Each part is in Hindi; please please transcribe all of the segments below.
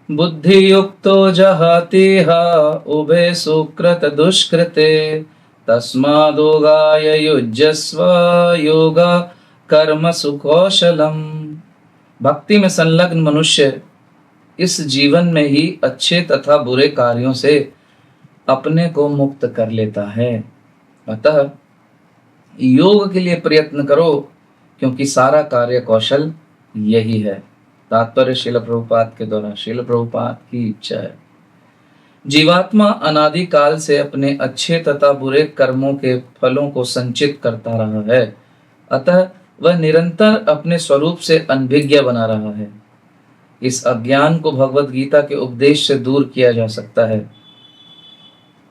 बुद्धियुक्तो जहातीह उभे सुकृत दुष्कृते तस्मादोगाय युज्यस्व योग कर्म सुकौशलम। भक्ति में संलग्न मनुष्य इस जीवन में ही अच्छे तथा बुरे कार्यों से अपने को मुक्त कर लेता है। अतः योग के लिए प्रयत्न करो, क्योंकि सारा कार्य कौशल यही है। तात्पर्य श्रील प्रभुपाद के द्वारा, श्रील प्रभुपाद की इच्छा है। जीवात्मा अनादि काल से अपने अच्छे तथा बुरे कर्मों के फलों को संचित करता रहा है, अतः वह निरंतर अपने स्वरूप से अनभिज्ञ बना रहा है। इस अज्ञान को भगवत गीता के उपदेश से दूर किया जा सकता है।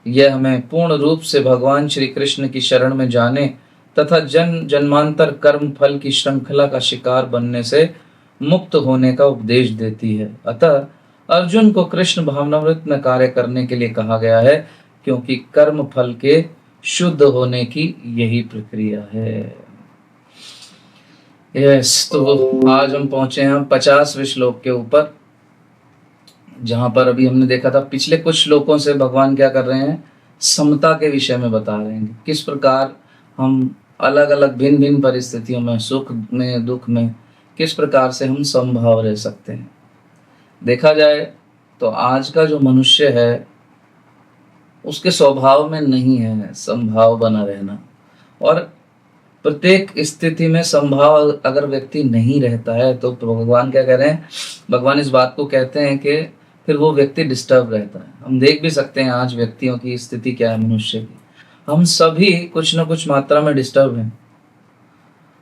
यह हमें पूर्ण रूप से भगवान श्री कृष्ण की शरण में जाने तथा जन्म जन्मांतर कर्म फल की श्रृंखला का शिकार बनने से मुक्त होने का उपदेश देती है। अतः अर्जुन को कृष्ण भावनामृत में कार्य करने के लिए कहा गया है, क्योंकि कर्म फल के शुद्ध होने की यही प्रक्रिया है। तो आज हम पहुंचे हैं 50वें श्लोक के ऊपर, जहां पर अभी हमने देखा था पिछले कुछ श्लोकों से भगवान क्या कर रहे हैं, समता के विषय में बता रहे हैं। किस प्रकार हम अलग अलग भिन्न भिन्न परिस्थितियों में, सुख में दुख में, किस प्रकार से हम समभाव रह सकते हैं। देखा जाए तो आज का जो मनुष्य है उसके स्वभाव में नहीं है समभाव बना रहना, और प्रत्येक स्थिति में संभाव अगर व्यक्ति नहीं रहता है तो भगवान क्या कह रहे हैं, भगवान इस बात को कहते हैं कि फिर वो व्यक्ति डिस्टर्ब रहता है। हम देख भी सकते हैं आज व्यक्तियों की स्थिति क्या है, मनुष्य की। हम सभी कुछ न कुछ मात्रा में डिस्टर्ब हैं।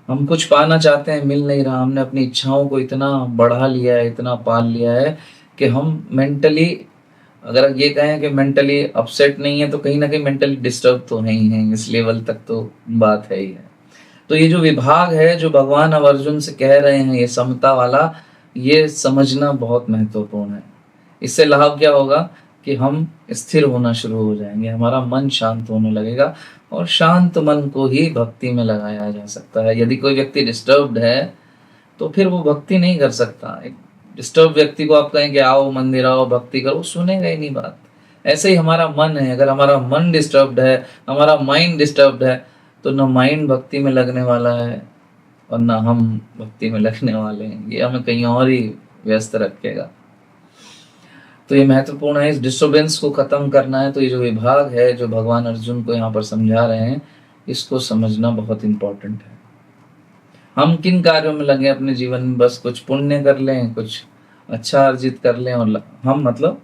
हम कुछ पाना चाहते हैं, मिल नहीं रहा। हमने अपनी इच्छाओं को इतना बढ़ा लिया है, इतना पाल लिया है कि हम मेंटली, अगर ये कहें कि मेंटली अपसेट नहीं है तो कहीं ना कहीं मेंटली डिस्टर्ब तो नहीं है। इस लेवल तक तो बात है ही है। तो ये जो विभाग है जो भगवान अब अर्जुन से कह रहे हैं, ये समता वाला, ये समझना बहुत महत्वपूर्ण है। इससे लाभ क्या होगा कि हम स्थिर होना शुरू हो जाएंगे, हमारा मन शांत होने लगेगा, और शांत मन को ही भक्ति में लगाया जा सकता है। यदि कोई व्यक्ति डिस्टर्ब्ड है तो फिर वो भक्ति नहीं कर सकता। एक डिस्टर्ब व्यक्ति को आप कहें कि आओ मंदिर आओ भक्ति करो, सुनेगा ही नहीं बात। ऐसे ही हमारा मन है, अगर हमारा मन डिस्टर्ब्ड है, हमारा माइंड डिस्टर्ब्ड है, तो न माइंड भक्ति में लगने वाला है और न हम भक्ति में लगने वाले हैं। ये हमें कहीं और ही व्यस्त रखेगा। तो ये महत्वपूर्ण है, इस डिस्टर्बेंस को खत्म करना है। तो ये जो विभाग है जो भगवान अर्जुन को यहाँ पर समझा रहे हैं, इसको समझना बहुत इंपॉर्टेंट है। हम किन कार्यों में लगे अपने जीवन में, बस कुछ पुण्य कर लें, कुछ अच्छा अर्जित कर लें, और हम मतलब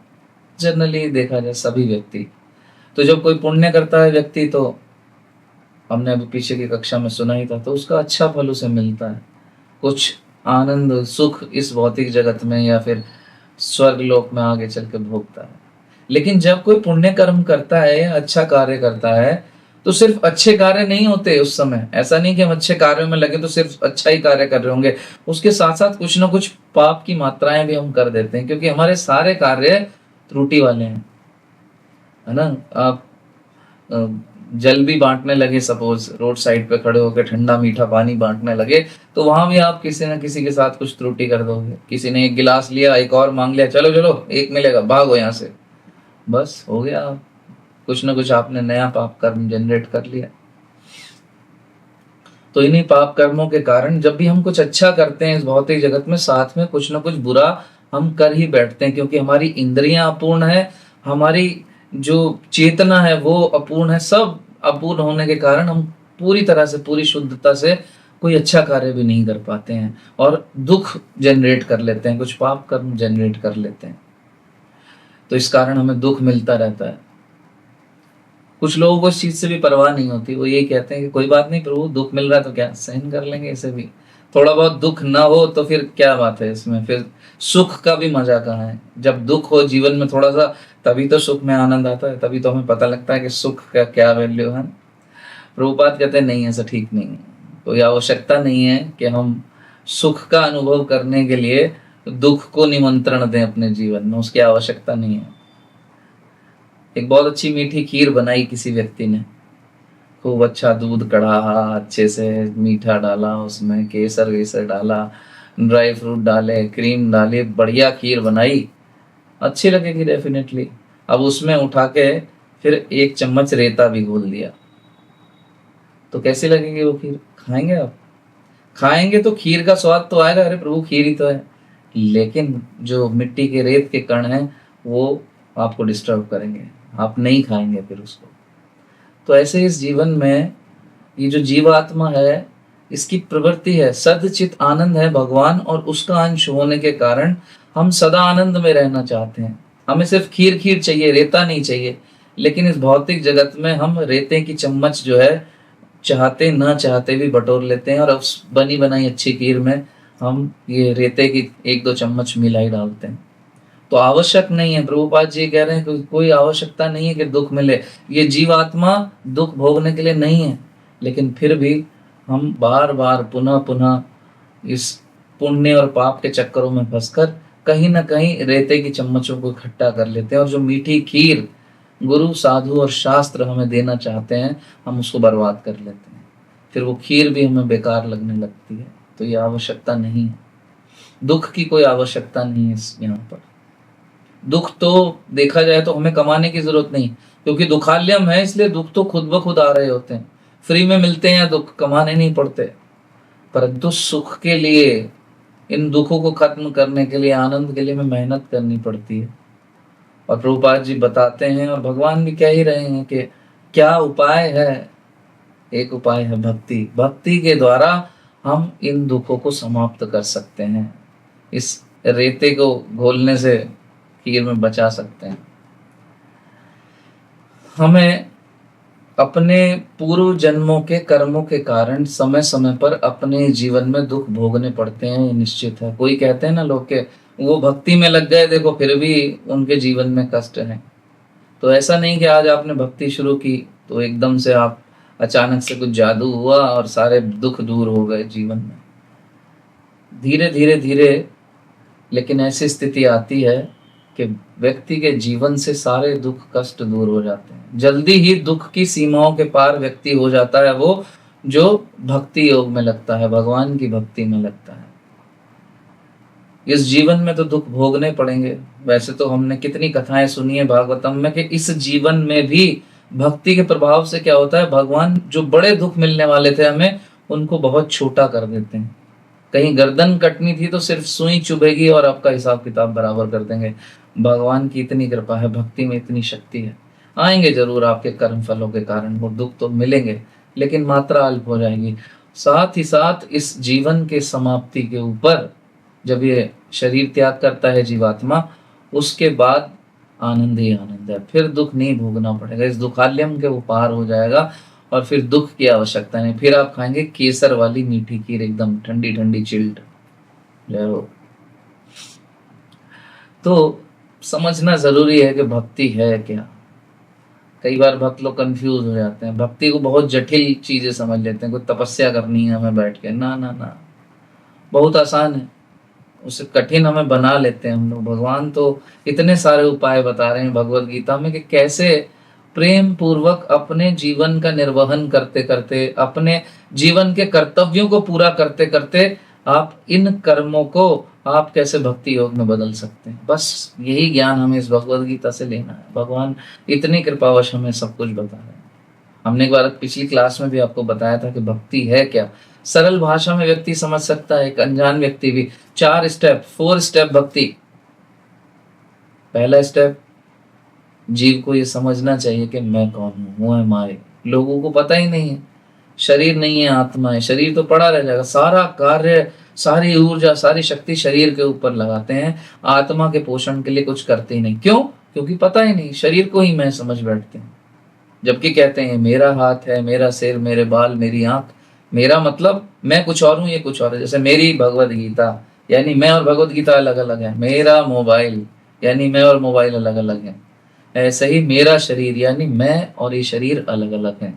जनरली देखा जाए सभी व्यक्ति, तो जब कोई पुण्य करता है व्यक्ति, तो हमने अभी पीछे की कक्षा में सुना ही था, तो उसका अच्छा फल उसे मिलता है, कुछ आनंद सुख इस भौतिक जगत में या फिर स्वर्ग लोक में आगे चल के भोगता है। लेकिन जब कोई पुण्य कर्म करता है, अच्छा कार्य करता है, तो सिर्फ अच्छे कार्य नहीं होते उस समय। ऐसा नहीं कि हम अच्छे कार्यों में लगे तो सिर्फ अच्छा ही कार्य कर रहे होंगे, उसके साथ साथ कुछ ना कुछ पाप की मात्राएं भी हम कर देते हैं, क्योंकि हमारे सारे कार्य त्रुटि वाले हैं, है ना। आप जल भी बांटने लगे, सपोज रोड साइड पे खड़े होकर ठंडा मीठा पानी बांटने लगे, तो वहां भी आप किसी न किसी के साथ कुछ त्रुटि कर दोगे। किसी ने एक गिलास लिया, एक और मांग लिया, चलो चलो एक मिलेगा, भागो यहाँ से, बस हो गया। कुछ ना कुछ आपने नया पाप कर्म जनरेट कर लिया। तो इन्हीं पाप कर्मों के कारण जब भी हम कुछ अच्छा करते हैं इस भौतिक जगत में, साथ में कुछ ना कुछ बुरा हम कर ही बैठते हैं, क्योंकि हमारी इंद्रियां अपूर्ण है, हमारी जो चेतना है वो अपूर्ण है। सब अपूर्ण होने के कारण हम पूरी तरह से, पूरी शुद्धता से कोई अच्छा कार्य भी नहीं कर पाते हैं, और दुख जनरेट कर लेते हैं, कुछ पाप कर्म जनरेट कर लेते हैं। तो इस कारण हमें दुख मिलता रहता है। कुछ लोगों को इस चीज से भी परवाह नहीं होती, वो यही कहते हैं कि कोई बात नहीं प्रभु, दुख मिल रहा है तो क्या, सहन कर लेंगे इसे भी। थोड़ा बहुत दुख ना हो तो फिर क्या बात है इसमें, फिर सुख का भी मजा कहाँ है। जब दुख हो जीवन में थोड़ा सा, तभी तो सुख में आनंद आता है, तभी तो हमें पता लगता है कि सुख का क्या वैल्यू है। प्रभुपाद कहते हैं नहीं, ऐसा ठीक नहीं है। कोई आवश्यकता नहीं है कि हम सुख का अनुभव करने के लिए दुख को निमंत्रण दें अपने जीवन में, उसकी आवश्यकता नहीं है। एक बहुत अच्छी मीठी खीर बनाई किसी व्यक्ति ने, खूब अच्छा दूध कढ़ा, अच्छे से मीठा डाला, उसमें केसर वेसर डाला, ड्राई फ्रूट डाले, क्रीम डाली, बढ़िया खीर बनाई। अच्छी लगेगी डेफिनेटली। अब उसमें उठा के फिर 1 चम्मच रेता भी घोल दिया तो कैसी लगेगी वो खीर? खाएंगे आप? खाएंगे तो खीर का स्वाद तो आएगा, अरे प्रभु खीर ही तो है, लेकिन जो मिट्टी के रेत के कण हैं वो आपको डिस्टर्ब करेंगे, आप नहीं खाएंगे फिर उसको। तो ऐसे इस जीवन में ये जो जीवात्मा है, इसकी प्रवृत्ति है, सदचित आनंद है भगवान और उसका अंश होने के कारण हम सदा आनंद में रहना चाहते हैं। हमें सिर्फ खीर खीर चाहिए, रेता नहीं चाहिए। लेकिन इस भौतिक जगत में हम रेते की चम्मच जो है चाहते ना चाहते भी बटोर लेते हैं, और उस बनी बनाई अच्छी खीर में हम ये रेते की 1-2 चम्मच मिलाई डालते हैं। तो आवश्यक नहीं है, प्रभुपाद जी कह रहे हैं कि कोई आवश्यकता नहीं है कि दुख मिले। ये जीवात्मा दुख भोगने के लिए नहीं है, लेकिन फिर भी हम बार बार पुनः पुनः इस पुण्य और पाप के चक्करों में फंसकर कहीं ना कहीं रेते की चम्मचों को इकट्ठा कर लेते हैं, और जो मीठी खीर गुरु साधु और शास्त्र हमें देना चाहते हैं हम उसको बर्बाद कर लेते हैं। फिर वो खीर भी हमें बेकार लगने लगती है। तो ये आवश्यकता नहीं है, दुख की कोई आवश्यकता नहीं है यहाँ पर। दुख तो देखा जाए तो हमें कमाने की जरूरत नहीं, क्योंकि दुखालयम है, इसलिए दुख तो खुद ब खुद आ रहे होते हैं, फ्री में मिलते हैं, दुख कमाने नहीं पड़ते। परंतु सुख के लिए, इन दुखों को खत्म करने के लिए, आनंद के लिए हमें मेहनत करनी पड़ती है। और प्रभुपाद जी बताते हैं, और भगवान भी कह ही रहे हैं कि क्या उपाय है? एक उपाय है भक्ति। भक्ति के द्वारा हम इन दुखों को समाप्त कर सकते हैं, इस रेते को घोलने से खीर में बचा सकते हैं। हमें अपने पूर्व जन्मों के कर्मों के कारण समय समय पर अपने जीवन में दुख भोगने पड़ते हैं, ये निश्चित है। कोई कहते हैं ना लोग के वो भक्ति में लग गए, देखो फिर भी उनके जीवन में कष्ट है। तो ऐसा नहीं कि आज आपने भक्ति शुरू की तो एकदम से आप अचानक से कुछ जादू हुआ और सारे दुख दूर हो गए जीवन में। धीरे धीरे धीरे लेकिन ऐसी स्थिति आती है कि व्यक्ति के जीवन से सारे दुख कष्ट दूर हो जाते हैं। जल्दी ही दुख की सीमाओं के पार व्यक्ति हो जाता है, वो जो भक्ति योग में लगता है, भगवान की भक्ति में लगता है। इस जीवन में तो दुख भोगने पड़ेंगे। वैसे तो हमने कितनी कथाएं सुनी है भागवतम में कि इस जीवन में भी भक्ति के प्रभाव से क्या होता है, भगवान जो बड़े दुख मिलने वाले थे हमें, उनको बहुत छोटा कर देते हैं। कहीं गर्दन कटनी थी तो सिर्फ सुई चुभेगी और आपका हिसाब किताब बराबर कर देंगे। भगवान की इतनी कृपा है, भक्ति में इतनी शक्ति है। आएंगे जरूर आपके कर्म फलों के कारण वो दुख तो मिलेंगे, लेकिन मात्रा अल्प हो जाएगी। साथ ही साथ इस जीवन के समाप्ति के ऊपर जब ये शरीर त्याग करता है जीवात्मा, उसके बाद आनंद ही आनंद है, फिर दुख नहीं भोगना पड़ेगा। इस दुखालयम के वो पार हो जाएगा और फिर दुख की आवश्यकता नहीं। फिर आप खाएंगे केसर वाली मीठी खीर, एकदम ठंडी ठंडी चिल्ड। जय हो। तो समझना जरूरी है कि भक्ति है क्या। कई बार भक्त लोग कंफ्यूज हो जाते हैं, भक्ति को बहुत जटिल चीजें समझ लेते हैं। कोई तपस्या करनी है हमें बैठ के, ना ना ना, बहुत आसान है, उसे कठिन हमें बना लेते हैं हम लोग। भगवान तो इतने सारे उपाय बता रहे हैं भगवत गीता में कि कैसे प्रेम पूर्वक अपने जीवन का निर्वहन करते करते, अपने जीवन के कर्तव्यों को पूरा करते करते आप इन कर्मों को आप कैसे भक्ति योग में बदल सकते हैं। बस यही ज्ञान हमें इस भगवत गीता से लेना है। भगवान इतनी कृपावश हमें सब कुछ बता रहे हैं। हमने एक बार पिछली क्लास में भी आपको बताया था कि भक्ति है क्या। सरल भाषा में व्यक्ति समझ सकता है, एक अनजान व्यक्ति भी। 4 स्टेप भक्ति। पहला स्टेप, जीव को ये समझना चाहिए कि मैं कौन हूँ, वो है माए। लोगों को पता ही नहीं है, शरीर नहीं है आत्मा है। शरीर तो पड़ा रह जाएगा, सारा कार्य, सारी ऊर्जा, सारी शक्ति शरीर के ऊपर लगाते हैं, आत्मा के पोषण के लिए कुछ करते ही नहीं। क्यों? क्योंकि पता ही नहीं, शरीर को ही मैं समझ बैठते हैं। जबकि कहते हैं मेरा हाथ है, मेरा सिर, मेरे बाल, मेरी आंख। मेरा मतलब मैं कुछ और हूँ, ये कुछ और है। जैसे मेरी भगवत गीता, यानी मैं और भगवत गीता अलग अलग है। मेरा मोबाइल, यानी मैं और मोबाइल अलग अलग है। ऐसे ही मेरा शरीर, यानी मैं और ये शरीर अलग अलग है।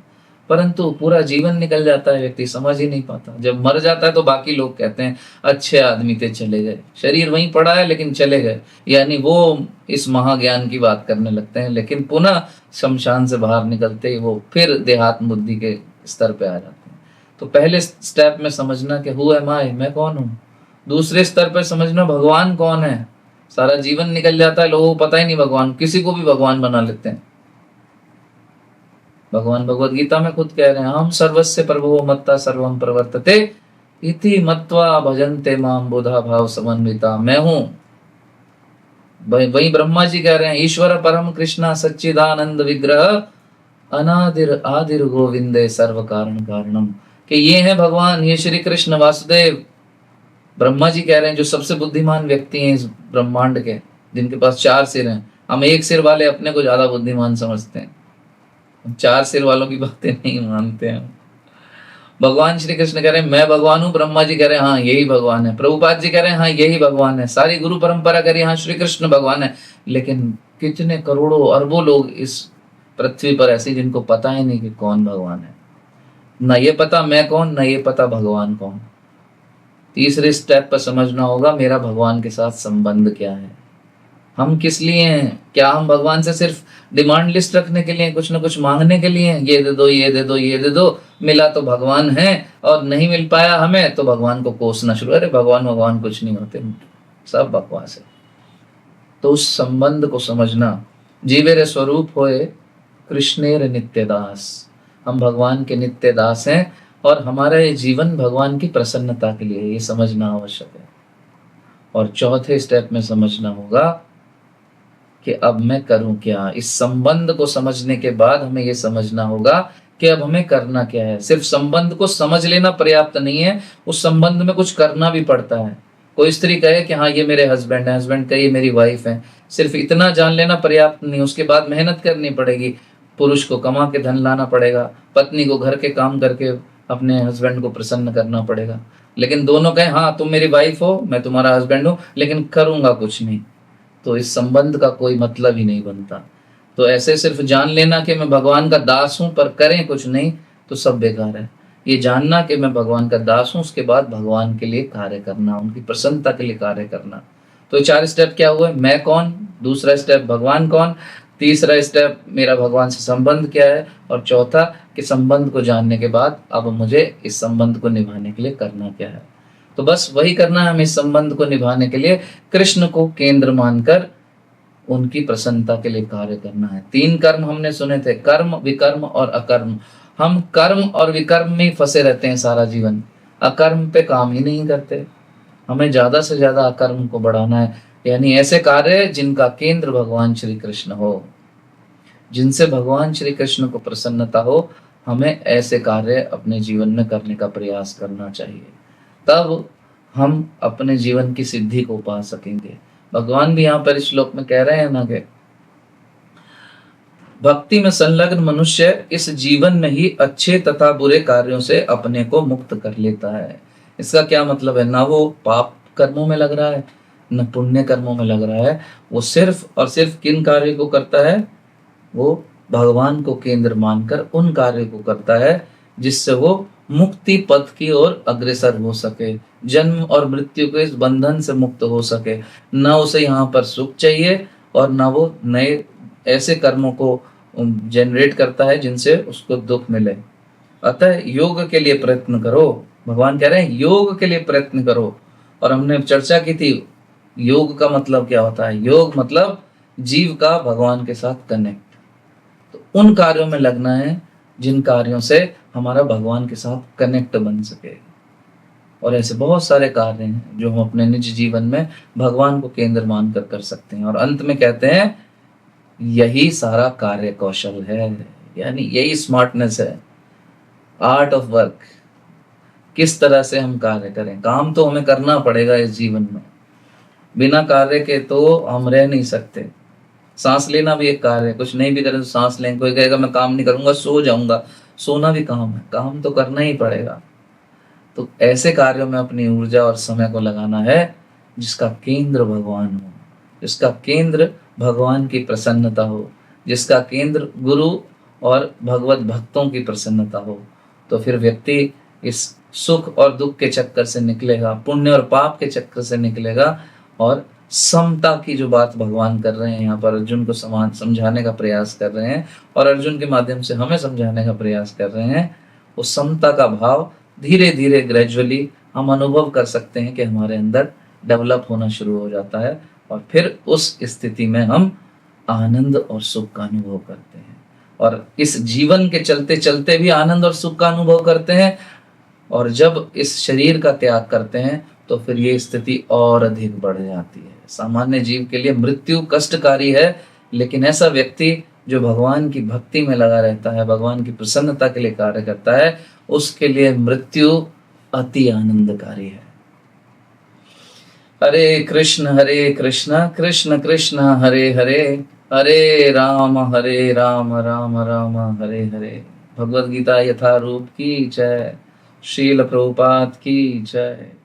परंतु पूरा जीवन निकल जाता है, व्यक्ति समझ ही नहीं पाता। जब मर जाता है तो बाकी लोग कहते हैं अच्छे आदमी थे, चले गए। शरीर वहीं पड़ा है लेकिन चले गए, यानी वो इस महाज्ञान की बात करने लगते हैं। लेकिन पुनः शमशान से बाहर निकलते ही वो फिर देहात्म बुद्धि के स्तर पे आ जाते हैं। तो पहले स्टेप में समझना कि हु एम आई, मैं कौन हूँ। दूसरे स्तर पर समझना भगवान कौन है, सारा जीवन निकल जाता है, लोगों को पता ही नहीं भगवान, किसी को भी भगवान बना लेते हैं। भगवान भगवत गीता में खुद कह रहे हैं, हम सर्वस्य प्रभो मत्ता सर्वम प्रवर्तते इति मत्वा भजन्ते माम बुधा भाव समन्विता। मैं हूं, वही ब्रह्मा जी कह रहे हैं, ईश्वर परम कृष्णा सच्चिदानंद विग्रह अनादिर आदिर गोविंदे सर्व कारण कारणम, कि ये है भगवान, ये श्री कृष्ण वासुदेव। ब्रह्मा जी कह रहे हैं जो सबसे बुद्धिमान व्यक्ति हैं इस ब्रह्मांड के, जिनके पास 4 सिर हैं। हम एक सिर वाले अपने को ज्यादा बुद्धिमान समझते हैं, हम 4 सिर वालों की बातें नहीं मानते हैं। भगवान श्री कृष्ण कह रहे हैं मैं भगवान हूँ, ब्रह्मा जी कह रहे हैं हाँ यही भगवान है, प्रभुपाद जी कह रहे हैं हाँ यही भगवान है, सारी गुरु परंपरा कह रही है हाँ श्री कृष्ण भगवान है। लेकिन कितने करोड़ों अरबों लोग इस पृथ्वी पर ऐसे जिनको पता ही नहीं कि कौन भगवान है, ना ये पता मैं कौन, ना ये पता भगवान कौन। तीसरे स्टेप पर समझना होगा मेरा भगवान के साथ संबंध क्या है, हम किस लिए हैं। क्या हम भगवान से सिर्फ डिमांड लिस्ट रखने के लिए, कुछ ना कुछ मांगने के लिए, ये दे दो ये दे दो ये दे दो, मिला तो भगवान है और नहीं मिल पाया हमें तो भगवान को कोसना शुरू। अरे भगवान भगवान कुछ नहीं होते, सब बकवास है। तो उस संबंध को समझना, जीवेरे स्वरूप होए कृष्णेर नित्य दास, हम भगवान के नित्य दास हैं और हमारा ये जीवन भगवान की प्रसन्नता के लिए, ये समझना आवश्यक है। और चौथे स्टेप में समझना होगा कि अब मैं करूं क्या। इस संबंध को समझने के बाद हमें ये समझना होगा कि अब हमें करना क्या है। सिर्फ संबंध को समझ लेना पर्याप्त नहीं है, उस संबंध में कुछ करना भी पड़ता है। कोई स्त्री कहे कि हाँ ये मेरे हस्बैंड है, हस्बैंड कहे ये मेरी वाइफ है, सिर्फ इतना जान लेना पर्याप्त नहीं, उसके बाद मेहनत करनी पड़ेगी। पुरुष को कमा के धन लाना पड़ेगा, पत्नी को घर के काम करके अपने हस्बैंड को प्रसन्न करना पड़ेगा। लेकिन दोनों कहें हाँ तुम मेरी वाइफ हो मैं तुम्हारा हस्बैंड हूँ, लेकिन करूंगा कुछ नहीं, तो इस संबंध का कोई मतलब ही नहीं बनता। तो ऐसे सिर्फ जान लेना कि मैं भगवान का दास हूं पर करें कुछ नहीं, तो सब बेकार है। ये जानना कि मैं भगवान का दास हूं, उसके बाद भगवान के लिए कार्य करना, उनकी प्रसन्नता के लिए कार्य करना। तो 4 स्टेप क्या हुए, मैं कौन, दूसरा स्टेप भगवान कौन, तीसरा स्टेप मेरा भगवान से संबंध क्या है, और चौथा कि संबंध को जानने के बाद अब मुझे इस संबंध को निभाने के लिए करना क्या है। तो बस वही करना है हमें इस संबंध को निभाने के लिए, कृष्ण को केंद्र मानकर उनकी प्रसन्नता के लिए कार्य करना है। 3 कर्म हमने सुने थे, कर्म विकर्म और अकर्म। हम कर्म और विकर्म में फंसे रहते हैं सारा जीवन, अकर्म पे काम ही नहीं करते। हमें ज्यादा से ज्यादा अकर्म को बढ़ाना है, यानी ऐसे कार्य जिनका केंद्र भगवान श्री कृष्ण हो, जिनसे भगवान श्री कृष्ण को प्रसन्नता हो, हमें ऐसे कार्य अपने जीवन में करने का प्रयास करना चाहिए। तब हम अपने जीवन की सिद्धि को पा सकेंगे। भगवान भी यहाँ पर इस श्लोक में कह रहे हैं ना कि भक्ति में संलग्न मनुष्य इस जीवन में ही अच्छे तथा बुरे कार्यों से अपने को मुक्त कर लेता है। इसका क्या मतलब है, ना वो पाप कर्मों में लग रहा है न पुण्य कर्मों में लग रहा है, वो सिर्फ और सिर्फ किन कार्यों को करता है, वो भगवान को केंद्र मानकर उन कार्यों को करता है जिससे वो मुक्ति पथ की ओर अग्रसर हो सके, जन्म और मृत्यु के इस बंधन से मुक्त हो सके। ना उसे यहाँ पर सुख चाहिए और ना वो नए ऐसे कर्मों को जनरेट करता है जिनसे उसको दुख मिले। अतः योग के लिए प्रयत्न करो, भगवान कह रहे हैं योग के लिए प्रयत्न करो। और हमने चर्चा की थी योग का मतलब क्या होता है। योग मतलब जीव का भगवान के साथ कनेक्ट। तो उन कार्यों में लगना है जिन कार्यों से हमारा भगवान के साथ कनेक्ट बन सके। और ऐसे बहुत सारे कार्य हैं जो हम अपने निज जीवन में भगवान को केंद्र मानकर कर सकते हैं। और अंत में कहते हैं यही सारा कार्य कौशल है, यानी यही स्मार्टनेस है, आर्ट ऑफ वर्क। किस तरह से हम कार्य करें, काम तो हमें करना पड़ेगा इस जीवन में, बिना कार्य के तो हम रह नहीं सकते। सांस लेना भी एक कार्य है, कुछ नहीं भी करें तो सांस लें। कोई कहेगा मैं काम नहीं करूंगा सो जाऊंगा, सोना भी काम है, काम तो करना ही पड़ेगा। तो ऐसे कार्यों में अपनी ऊर्जा और समय को लगाना है जिसका केंद्र भगवान हो, जिसका केंद्र भगवान की प्रसन्नता हो, जिसका केंद्र गुरु और भगवत भक्तों की प्रसन्नता हो। तो फिर व्यक्ति इस सुख और दुख के चक्कर से निकलेगा, पुण्य और पाप के चक्कर से निकलेगा, और समता की जो बात भगवान कर रहे हैं यहाँ पर अर्जुन को समझाने का प्रयास कर रहे हैं, और अर्जुन के माध्यम से हमें समझाने का प्रयास कर रहे हैं, वो समता का भाव धीरे धीरे ग्रेजुअली हम अनुभव कर सकते हैं कि हमारे अंदर डेवलप होना शुरू हो जाता है। और फिर उस स्थिति में हम आनंद और सुख का अनुभव करते हैं, और इस जीवन के चलते चलते भी आनंद और सुख का अनुभव करते हैं। और जब इस शरीर का त्याग करते हैं तो फिर ये स्थिति और अधिक बढ़ जाती है। सामान्य जीव के लिए मृत्यु कष्टकारी है, लेकिन ऐसा व्यक्ति जो भगवान की भक्ति में लगा रहता है, भगवान की प्रसन्नता के लिए कार्य करता है, उसके लिए मृत्यु अति आनंदकारी है। हरे कृष्ण कृष्ण कृष्ण हरे हरे, हरे राम राम राम हरे हरे। भगवद गीता यथारूप की जय। श्रील प्रभुपाद की जय।